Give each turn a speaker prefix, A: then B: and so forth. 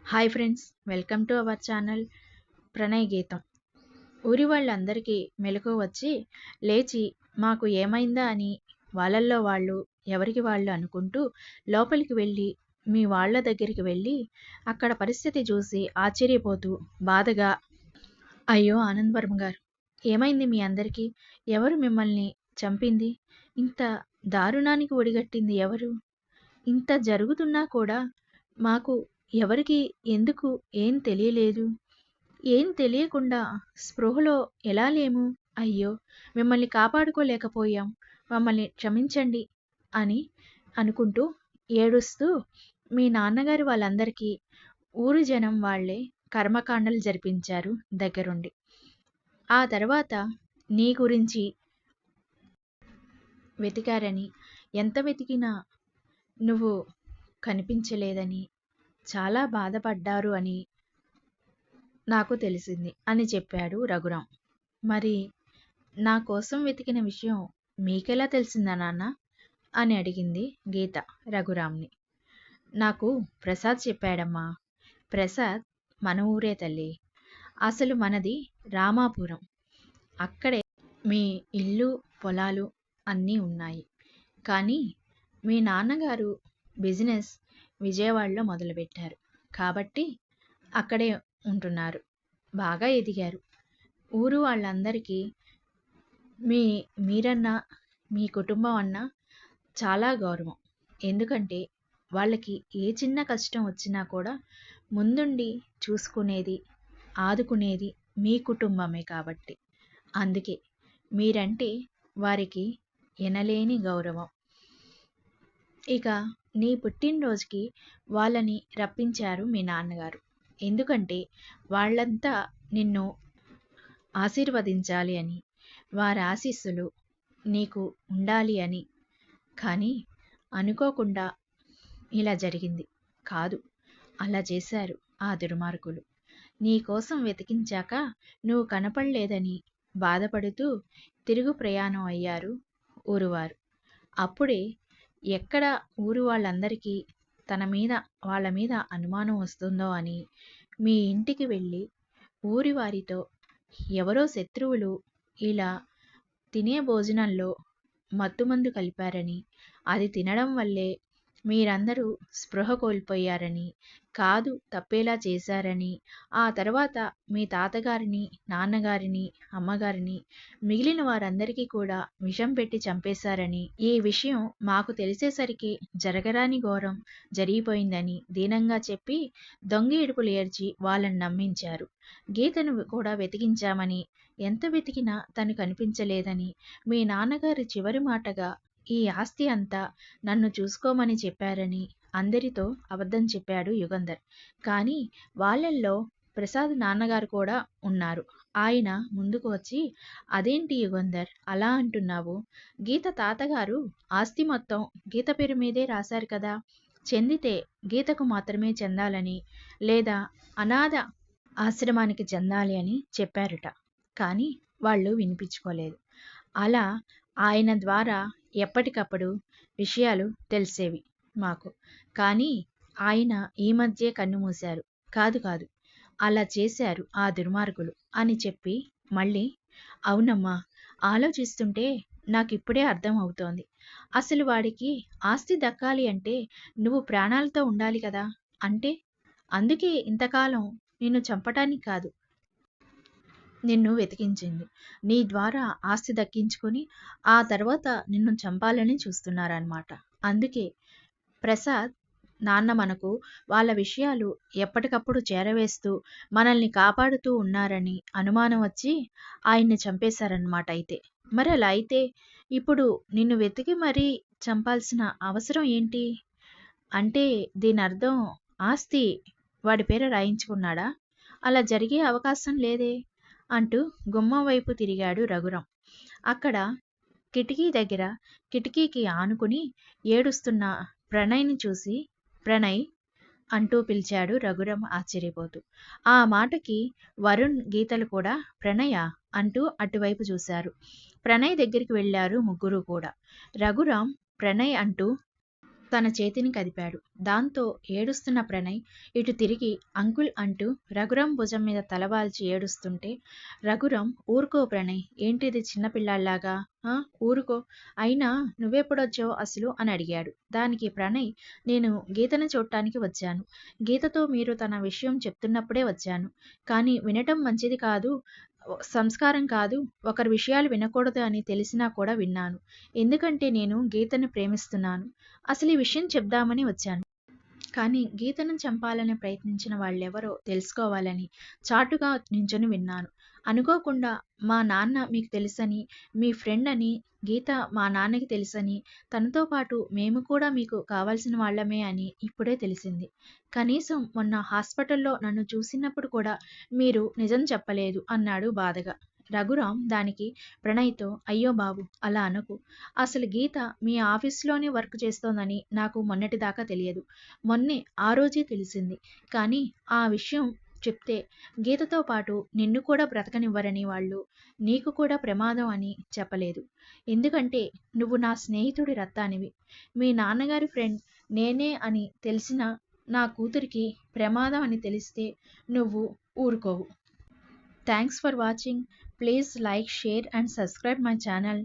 A: Hi friends, welcome to our channel Pranay గీతం. ఊరి వాళ్ళందరికీ మెలకువ వచ్చి లేచి మాకు ఏమైందా అని వాళ్ళల్లో వాళ్ళు ఎవరికి వాళ్ళు అనుకుంటూ లోపలికి వెళ్ళి మీ వాళ్ళ దగ్గరికి వెళ్ళి అక్కడ పరిస్థితి చూసి ఆశ్చర్యపోతూ బాధగా, అయ్యో ఆనందవర్మ గారు, ఏమైంది మీ అందరికీ? ఎవరు మిమ్మల్ని చంపింది? ఇంత దారుణానికి ఒడిగట్టింది ఎవరు? ఇంత జరుగుతున్నా కూడా మాకు ఎవరికి ఎందుకు ఏం తెలియలేదు? ఏం తెలియకుండా స్పృహలో ఎలా లేము? అయ్యో, మిమ్మల్ని కాపాడుకోలేకపోయాం, మమ్మల్ని క్షమించండి అని అనుకుంటూ ఏడుస్తూ మీ నాన్నగారు వాళ్ళందరికీ ఊరు జనం వాళ్ళే కర్మకాండలు జరిపించారు దగ్గరుండి. ఆ తర్వాత నీ గురించి వెతికారని, ఎంత వెతికినా నువ్వు కనిపించలేదని, చాలా బాధపడ్డారు అని నాకు తెలిసింది అని చెప్పాడు రఘురాం. మరి నా కోసం వెతికిన విషయం మీకెలా తెలిసిందా నాన్న అని అడిగింది గీత రఘురాంని. నాకు ప్రసాద్ చెప్పాడమ్మా. ప్రసాద్ మన ఊరే తల్లి. అసలు మనది రామాపురం. అక్కడే మీ ఇల్లు పొలాలు అన్నీ ఉన్నాయి. కానీ మీ నాన్నగారు బిజినెస్ విజయవాడలో మొదలుపెట్టారు కాబట్టి అక్కడే ఉంటున్నారు. బాగా ఎదిగారు. ఊరు వాళ్ళందరికీ మీరన్నా మీ కుటుంబం అన్నా చాలా గౌరవం. ఎందుకంటే వాళ్ళకి ఏ చిన్న కష్టం వచ్చినా కూడా ముందుండి చూసుకునేది, ఆదుకునేది మీ కుటుంబమే కాబట్టి. అందుకే మీరంటే వారికి ఎనలేని గౌరవం. ఇక నీ పుట్టినరోజుకి వాళ్ళని రప్పించారు మీ నాన్నగారు. ఎందుకంటే వాళ్ళంతా నిన్ను ఆశీర్వదించాలి అని, వారి ఆశీస్సులు నీకు ఉండాలి అని. కానీ అనుకోకుండా ఇలా జరిగింది. కాదు, అలా చేశారు ఆ దుర్మార్గులు. నీ కోసం వెతికించాక నువ్వు కనపడలేదని బాధపడుతూ తిరుగు ప్రయాణం అయ్యారు ఊరువారు. అప్పుడే ఎక్కడ ఊరు వాళ్ళందరికీ వాళ్ళ మీద అనుమానం వస్తుందో అని మీ ఇంటికి వెళ్ళి ఊరి వారితో ఎవరో శత్రువులు ఇలా తినే భోజనంలో మత్తుమందు కలిపారని, అది తినడం వల్లే మీరందరూ స్పృహ కోల్పోయారని, కాదు తప్పేలా చేశారని, ఆ తర్వాత మీ తాతగారిని, నాన్నగారిని, అమ్మగారిని, మిగిలిన వారందరికీ కూడా విషం పెట్టి చంపేశారని, ఈ విషయం మాకు తెలిసేసరికి జరగరాని ఘోరం జరిగిపోయిందని దీనంగా చెప్పి దొంగ ఏడుపులు ఏడ్చి వాళ్ళని నమ్మించారు. గీతను కూడా వెతికించామని, ఎంత వెతికినా తను కనిపించలేదని మీ నాన్నగారి చివరి మాటగా ఈ ఆస్తి అంతా నన్ను చూసుకోమని చెప్పారని అందరితో అబద్ధం చెప్పాడు యుగంధర్. కానీ వాళ్ళల్లో ప్రసాద్ నాన్నగారు కూడా ఉన్నారు. ఆయన ముందుకు వచ్చి, అదేంటి యుగంధర్ అలా అంటున్నావు? గీత తాతగారు ఆస్తి మొత్తం గీత పేరు మీదే రాశారు కదా, చెందితే గీతకు మాత్రమే చెందాలని, లేదా అనాథ ఆశ్రమానికి చెందాలి అని చెప్పారుట. కానీ వాళ్ళు వినిపించుకోలేదు. అలా ఆయన ద్వారా ఎప్పటికప్పుడు విషయాలు తెలిసేవి మాకు. కానీ ఆయన ఈ మధ్యే కన్నుమూశారు. కాదు కాదు, అలా చేశారు ఆ దుర్మార్గులు అని చెప్పి మళ్ళీ, అవునమ్మా, ఆలోచిస్తుంటే నాకిప్పుడే అర్థం అవుతోంది. అసలు వాడికి ఆస్తి దక్కాలి అంటే నువ్వు ప్రాణాలతో ఉండాలి కదా. అంటే అందుకే ఇంతకాలం నిన్ను చంపటానికి కాదు, నిన్ను వెతికించింది. నీ ద్వారా ఆస్తి దక్కించుకొని ఆ తర్వాత నిన్ను చంపాలని చూస్తున్నారన్నమాట. అందుకే ప్రసాద్ నాన్న మనకు వాళ్ళ విషయాలు ఎప్పటికప్పుడు చేరవేస్తూ మనల్ని కాపాడుతూ ఉన్నారని అనుమానం వచ్చి ఆయన్ని చంపేశారన్నమాట. అయితే మరి అలా అయితే ఇప్పుడు నిన్ను వెతికి మరీ చంపాల్సిన అవసరం ఏంటి? అంటే దీని అర్థం ఆస్తి వాడి పేర రాయించుకున్నాడా? అలా జరిగే అవకాశం లేదే అంటూ గుమ్మం వైపు తిరిగాడు రఘురాం. అక్కడ కిటికీ దగ్గర కిటికీకి ఆనుకుని ఏడుస్తున్న ప్రణయ్ని చూసి, ప్రణయ్ అంటూ పిలిచాడు రఘురాం ఆశ్చర్యపోతూ. ఆ మాటకి వరుణ్, గీతలు కూడా ప్రణయ అంటూ అటువైపు చూశారు. ప్రణయ్ దగ్గరికి వెళ్ళారు ముగ్గురు కూడా. రఘురాం ప్రణయ్ అంటూ తన చేతిని కదిపాడు. దాంతో ఏడుస్తున్న ప్రణయ్ ఇటు తిరిగి అంకుల్ అంటూ రఘురాం భుజం మీద తలవాల్చి ఏడుస్తుంటే, రఘురాం ఊరుకో ప్రణయ్, ఏంటిది చిన్నపిల్లాళ్లాగా, ఊరుకో, అయినా నువ్వెప్పుడొచ్చావు అసలు అని అడిగాడు. దానికి ప్రణయ్, నేను గీతను చూడటానికి వచ్చాను. గీతతో మీరు తన విషయం చెప్తున్నప్పుడే వచ్చాను. కానీ వినటం మంచిది కాదు, సంస్కారం కాదు, ఒకరి విషయాలు వినకూడదు అని తెలిసినా కూడా విన్నాను. ఎందుకంటే నేను గీతను ప్రేమిస్తున్నాను. అసలు ఈ విషయం చెప్దామని వచ్చాను. కానీ గీతను చంపాలని ప్రయత్నించిన వాళ్ళెవరో తెలుసుకోవాలని చాటుగా నించొని విన్నాను. అనుకోకుండా మా నాన్న మీకు తెలుసని, మీ ఫ్రెండ్ అని, గీత మా నాన్నకి తెలుసని, తనతో పాటు మేము కూడా మీకు కావాల్సిన వాళ్ళమే అని ఇప్పుడే తెలిసింది. కనీసం మొన్న హాస్పిటల్లో నన్ను చూసినప్పుడు కూడా మీరు నిజం చెప్పలేదు అన్నాడు బాధగా. రఘురాం దానికి ప్రణయ్తో, అయ్యో బాబు అలా అనకు. అసలు గీత మీ ఆఫీస్లోనే వర్క్ చేస్తోందని నాకు మొన్నటిదాకా తెలియదు. మొన్నే ఆ రోజే తెలిసింది. కానీ ఆ విషయం చెప్తే గీతతో పాటు నిన్ను కూడా బ్రతకనివ్వరని వాళ్ళు, నీకు కూడా ప్రమాదం అని చెప్పలేదు. ఎందుకంటే నువ్వు నా స్నేహితుడి రత్తానివి. మీ నాన్నగారి ఫ్రెండ్ నేనే అని తెలిసిన నా కూతురికి ప్రమాదం అని తెలిస్తే నువ్వు ఊరుకోవు. Thanks for watching. Please like, share and subscribe my channel.